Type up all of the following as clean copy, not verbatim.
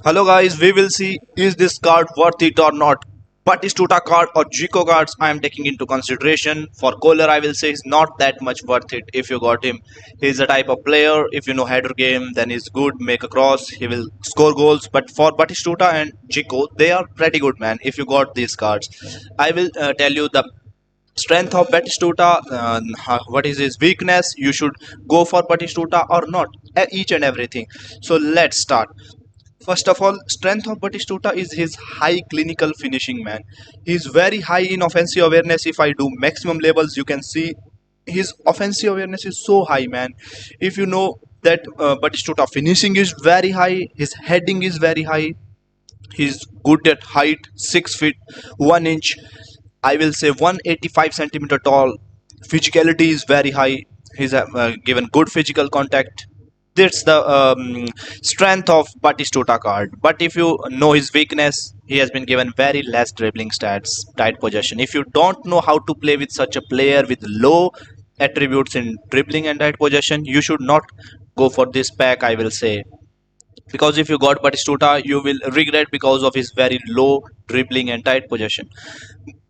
Hello guys, we will see is this card worth it or not. Batistuta card or Zico cards I am taking into consideration. For Kohler I will say is not that much worth it if you got him. He's a type of player, if you know header game then he's good, make a cross, he will score goals. But for Batistuta and Zico, they are pretty good man if you got these cards. I will tell you the strength of Batistuta, what is his weakness, you should go for Batistuta or not, each and everything. So let's start. First of all, strength of Batistuta is his high clinical finishing, man. He is very high in offensive awareness. If I do maximum levels, you can see his offensive awareness is so high, man. If you know that Batistuta finishing is very high, his heading is very high. He's good at height, 6 feet 1 inch. I will say 185 centimeter tall. Physicality is very high. He's given good physical contact. That's the strength of Batistuta card. But if you know his weakness, he has been given very less dribbling stats, tight possession. If you don't know how to play with such a player with low attributes in dribbling and tight possession, you should not go for this pack, I will say. Because if you got Batistuta, you will regret because of his very low dribbling and tight possession.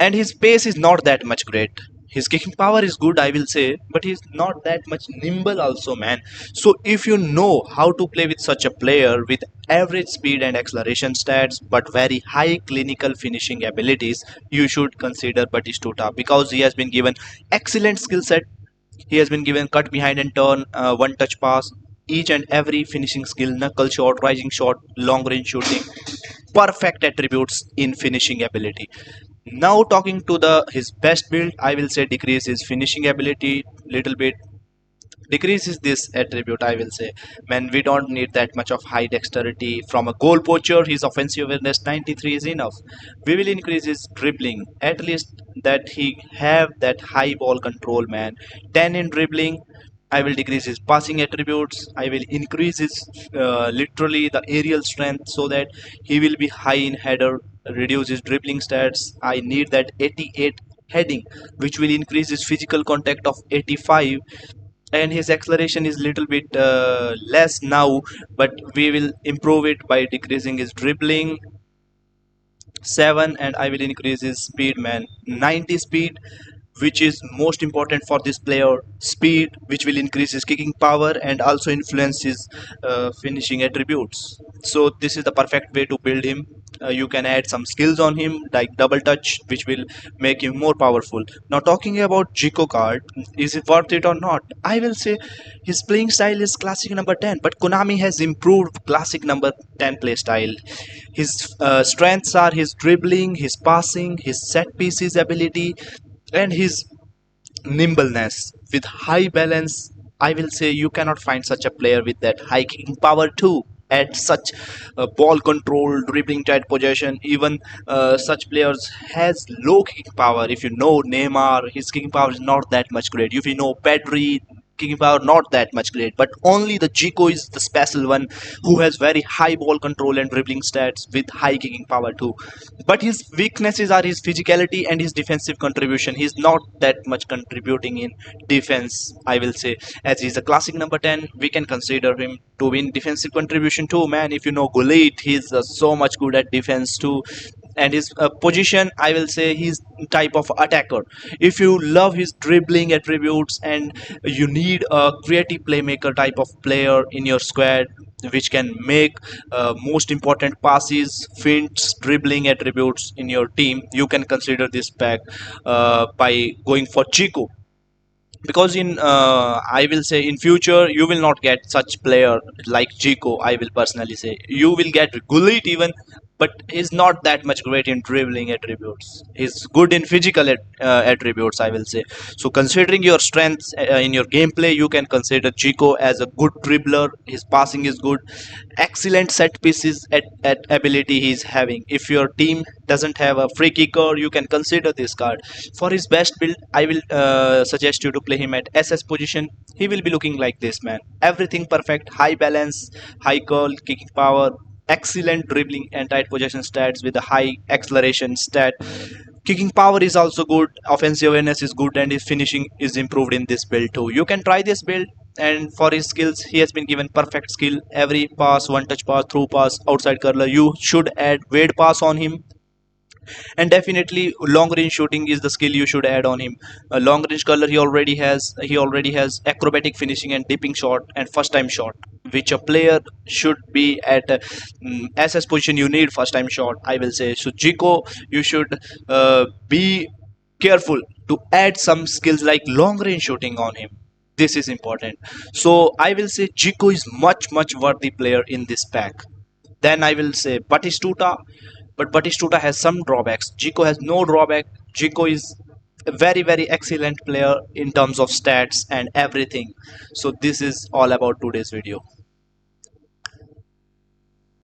And his pace is not that much great. His kicking power is good, I will say, but he's not that much nimble also, man. So if you know how to play with such a player with average speed and acceleration stats but very high clinical finishing abilities, you should consider Batistuta because he has been given excellent skill set. He has been given cut behind and turn, one touch pass, each and every finishing skill, knuckle shot, rising shot, long range shooting, perfect attributes in finishing ability. Now talking to the his best build, I will say decrease his finishing ability little bit. Decreases this attribute, I will say. Man, we don't need that much of high dexterity from a goal poacher. His offensive awareness 93 is enough. We will increase his dribbling, at least that he have that high ball control, man. 10 in dribbling. I will decrease his passing attributes. I will increase his literally the aerial strength so that he will be high in header. Reduce his dribbling stats. I need that 88 heading, which will increase his physical contact of 85, and his acceleration is little bit less now, but we will improve it by decreasing his dribbling 7, and I will increase his speed, man, 90 speed, which is most important for this player. Speed, which will increase his kicking power and also influence his finishing attributes. So this is the perfect way to build him. You can add some skills on him like double touch, which will make him more powerful. Now talking about Jico card, is it worth it or not? I will say his playing style is classic number 10, but Konami has improved classic number 10 play style. His strengths are his dribbling, his passing, his set pieces ability, and his nimbleness with high balance. I will say you cannot find such a player with that high kicking power too. At such ball control, dribbling, tight possession, even such players has low kicking power. If you know Neymar, his kicking power is not that much great. If you know Pedri, kicking power not that much great. But only the Chico is the special one who has very high ball control and dribbling stats with high kicking power too. But his weaknesses are his physicality and his defensive contribution. He's not that much contributing in defense, I will say. As he's a classic number 10, we can consider him to win defensive contribution too, man. If you know Gullit, he's so much good at defense too. And his position, I will say he's type of attacker. If you love his dribbling attributes and you need a creative playmaker type of player in your squad which can make most important passes, fints, dribbling attributes in your team, you can consider this pack by going for Chico. Because in I will say in future you will not get such player like Chico. I will personally say you will get Gullit even, but he's not that much great in dribbling attributes. He's good in physical attributes, I will say. So considering your strengths in your gameplay, you can consider Chico as a good dribbler. His passing is good, excellent set pieces at ability he's having. If your team doesn't have a free kicker, you can consider this card. For his best build, I will suggest you to play him at SS position. He will be looking like this, man. Everything perfect, high balance, high curl, kicking power, excellent dribbling and tight possession stats with a high acceleration stat. Kicking power is also good, offensive awareness is good, and his finishing is improved in this build too. You can try this build, and for his skills, he has been given perfect skill. Every pass, one touch pass, through pass, outside curler. You should add weight pass on him, and definitely long range shooting is the skill you should add on him. A long range curler he already has acrobatic finishing and dipping shot and first time shot, which a player should be at SS position. You need first time shot, I will say. So Jico, you should be careful to add some skills like long range shooting on him. This is important. So I will say Jico is much worthy player in this pack. Then I will say Batistuta, but Batistuta has some drawbacks. Zico has no drawback. Zico is a very excellent player in terms of stats and everything. So this is all about today's video.